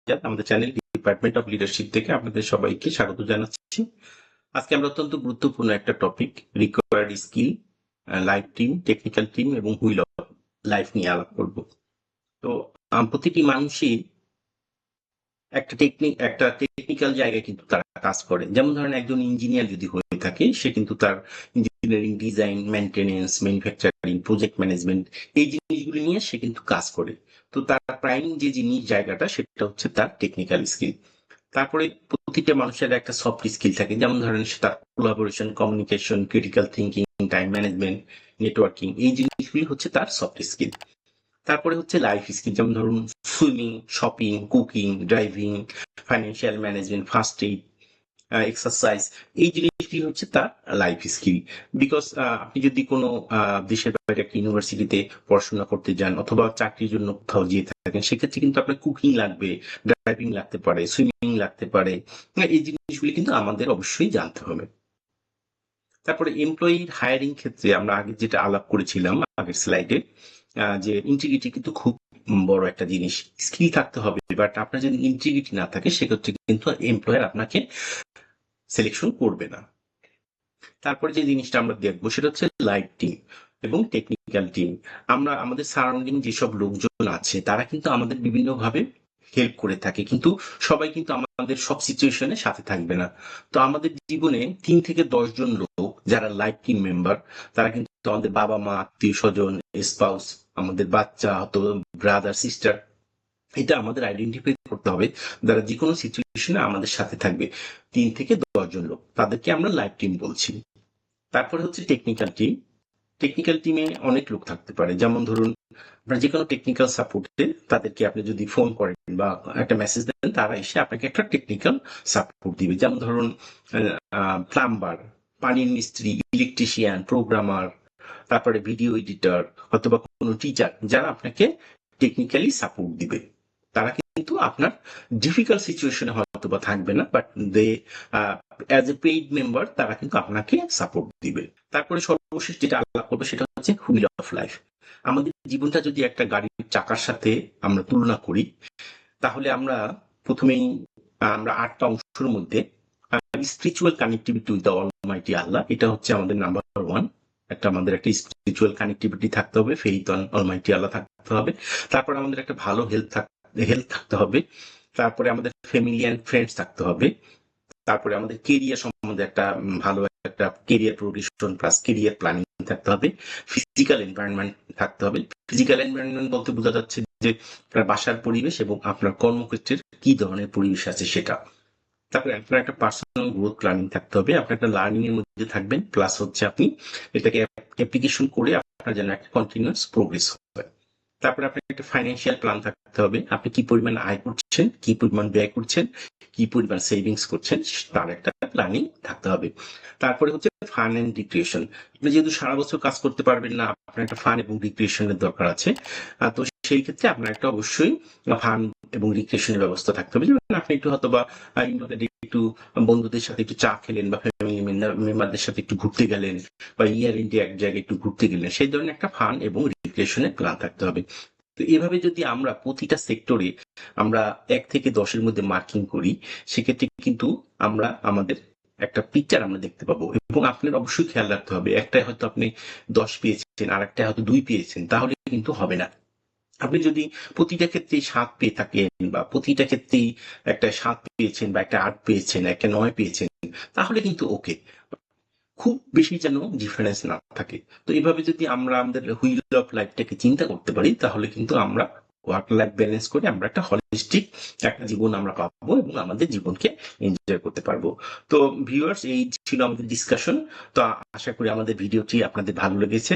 রিয়াদ, আমাদের channel department of leadership থেকে আপনাদের সবাইকে স্বাগত জানাচ্ছি। আজকে আমরা অত্যন্ত গুরুত্বপূর্ণ একটা topic, required skill, life team, technical team এবং হুইল অফ লাইফ নিয়ে আলাপ করব। তো প্রতিটি মানুষই একটা টেকনিক্যাল জায়গায় কিন্তু তারা কাজ করে। যেমন ধরেন একজন ইঞ্জিনিয়ার যদি হয়ে থাকে, সে কিন্তু তার engineering, design, maintenance, manufacturing, project management, এই জিনিসগুলি নিয়ে সে কিন্তু কাজ করে। তো তার প্রাইম যে জিনিস জায়গাটা, সেটা হচ্ছে তার টেকনিক্যাল স্কিল। তারপরে প্রতিটা মানুষের একটা সফট স্কিল থাকে, যেমন ধরেন সে তার collaboration, communication, critical thinking, time management, networking, এই জিনিসগুলি হচ্ছে তার সফট স্কিল। তারপরে হচ্ছে লাইফ স্কিল, যেমন ধরুন swimming, shopping, cooking, driving, financial management, first aid, exercise, এই জিনিসগুলি হচ্ছে তার লাইফ স্কিল। বিকজ আপনি যদি কোনো দেশের বাইরে একটা ইউনিভার্সিটিতে পড়াশোনা করতে যান অথবা চাকরির জন্য কোথাও যেয়ে থাকেন, সেক্ষেত্রে কিন্তু আপনার কুকিং লাগবে, ড্রাইভিং লাগতে পারে, সুইমিং লাগতে পারে। এই জিনিসগুলি কিন্তু আমাদের অবশ্যই জানতে হবে। তারপরে এমপ্লয়ির হায়ারিং ক্ষেত্রে আমরা আগে যেটা আলাপ করেছিলাম আগের স্লাইডে, যে ইন্টিগ্রিটি কিন্তু খুব বড় একটা জিনিস। স্কিল থাকতে হবে, বাট আপনার যদি ইন্টিগ্রিটি না থাকে, সেক্ষেত্রে কিন্তু এমপ্লয়ার আপনাকে সিলেকশন করবে না। তারপরে যে জিনিসটা আমরা দেখবো সেটা হচ্ছে লাইভ টিম এবং টেকনিক্যাল টিম। আমরা আমাদের সারাউন্ডিং যেসব লোকজন আছে, তারা কিন্তু আমাদের বিভিন্ন ভাবে হেল্প করে থাকে, কিন্তু সবাই কিন্তু আমাদের সব সিচুয়েশনে সাথে থাকবে না। তো আমাদের জীবনে 3 থেকে 10 জন লোক যারা লাইভ টিম মেম্বার, তারা কিন্তু আমাদের বাবা মা, আত্মীয় স্বজন, স্পাউস, আমাদের বাচ্চা, হয়তো ব্রাদার সিস্টার, এটা আমাদের আইডেন্টিফাই করতে হবে, যারা যে কোনো সিচুয়েশনে আমাদের সাথে থাকবে। 3 থেকে 10 জন লোক, তাদেরকে আমরা লাইভ টিম বলছি। তারপরে হচ্ছে টেকনিক্যাল টিম। টেকনিক্যাল টিমে অনেক লোক থাকতে পারে, যেমন ধরুন আপনার যে কোনো টেকনিক্যাল সাপোর্টে তাদেরকে আপনি যদি ফোন করেন বা একটা মেসেজ দেন, তারা এসে আপনাকে একটা টেকনিক্যাল সাপোর্ট দিবে। যেমন ধরুন প্লাম্বার, পানির মিস্ত্রি, ইলেকট্রিশিয়ান, প্রোগ্রামার, তারপরে ভিডিও এডিটর অথবা কোনো টিচার, যারা আপনাকে টেকনিক্যালি সাপোর্ট দিবে। তারা কিন্তু আপনার ডিফিকাল্ট সিচুয়েশনে হয়তো বা থাকবে না, but they as a paid member তারা কিন্তু আপনাকে সাপোর্ট দিবে। তারপরে সর্বশেষ যেটা আলাপ করবো সেটা হচ্ছে হুইল অফ লাইফ। আমাদের জীবনটা যদি একটা গাড়ির চাকার সাথে আমরা তুলনা করি, তাহলে আমরা প্রথমেই আমরা 8টা অংশের মধ্যে spiritual connectivity with the almighty Allah, এটা হচ্ছে আমাদের নাম্বার 1। আমাদের একটা স্পিরিচুয়াল কানেক্টিভিটি থাকতে হবে, ফেইথ অন অলমাইটি আল্লাহ থাকতে হবে। তারপর আমাদের একটা ভালো হেলথ থাকতে হবে। তারপরে আমাদের ফ্যামিলি অ্যান্ড ফ্রেন্ডস থাকতে হবে। তারপরে আমাদের কেরিয়ার সম্বন্ধে একটা ভালো একটা career progression plus career planning থাকতে হবে। ফিজিক্যাল এনভায়রনমেন্ট থাকতে হবে। ফিজিক্যাল এনভায়রনমেন্ট বলতে বোঝা যাচ্ছে যে আপনার বাসার পরিবেশ এবং আপনার কর্মক্ষেত্রের কি ধরনের পরিবেশ আছে সেটা। তারপরে আপনার একটা পার্সোনাল গ্রোথ প্ল্যানিং থাকতে হবে, আপনি একটা লার্নিং এর মধ্যে থাকবেন, প্লাস হচ্ছে আপনি এটাকে অ্যাপ্লিকেশন করে আপনার যেন একটা কন্টিনিউয়াস প্রোগ্রেস হয়। তারপরে আপনার একটা ফাইন্যান্সিয়াল প্ল্যান থাকতে হবে, আপনি কি পরিমাণ আয় করছেন, কি পরিমাণ ব্যয় করছেন, কি পরিমাণ সেভিংস করছেন, তার একটা প্ল্যানিং থাকতে হবে। তারপরে হচ্ছে ফান এন্ড রিক্রিয়েশন। আপনি যেহেতু সারা বছর কাজ করতে পারবেন না, আপনার একটা ফান এবং রিক্রিয়েশনের দরকার আছে। তো সেই ক্ষেত্রে আপনার একটা অবশ্যই ফান এবং রিক্রিয়েশনের ব্যবস্থা থাকতে হবে। যেমন আপনি একটু হয়তো বা একটু বন্ধুদের সাথে একটু চা খেলেন বা ফ্যামিলি মেম্বারদের সাথে একটু ঘুরতে গেলেন, বা ইয়ার এন্ডে এক জায়গায় একটু ঘুরতে গেলেন, সেই ধরনের একটা ফান এবং রিক্রিয়েশনের প্ল্যান থাকতে হবে। তো এভাবে যদি আমরা প্রতিটা সেক্টরে আমরা 1 থেকে 10-এর মধ্যে মার্কিং করি, সেক্ষেত্রে কিন্তু আমরা আমাদের একটা পিকচার আমরা দেখতে পাবো। এবং আপনার অবশ্যই খেয়াল রাখতে হবে, একটাই হয়তো আপনি 10 পেয়েছেন আর একটা হয়তো 2 পেয়েছেন, তাহলে কিন্তু হবে না। আপনি যদি প্রতিটা ক্ষেত্রেই 7 পেয়ে থাকেন, বা প্রতিটা ক্ষেত্রেই একটা 7 পেয়েছেন বা একটা 8 পেয়েছেন, একটা 9 পেয়েছেন, তাহলে কিন্তু ওকে। খুব বেশি যেন ডিফারেন্স না থাকে। তো এইভাবে যদি আমরা আমাদের হুইল অফ লাইফটাকে চিন্তা করতে পারি, তাহলে কিন্তু আমরা ওয়ার্ক লাইফ ব্যালেন্স করে আমরা একটা হলিস্টিক একটা জীবন আমরা পাবো এবং আমাদের জীবনকে এনজয় করতে পারবো। তো ভিউয়ার্স, এই ছিল আমাদের ডিসকাশন। তো আশা করি আমাদের ভিডিওটি আপনাদের ভালো লেগেছে।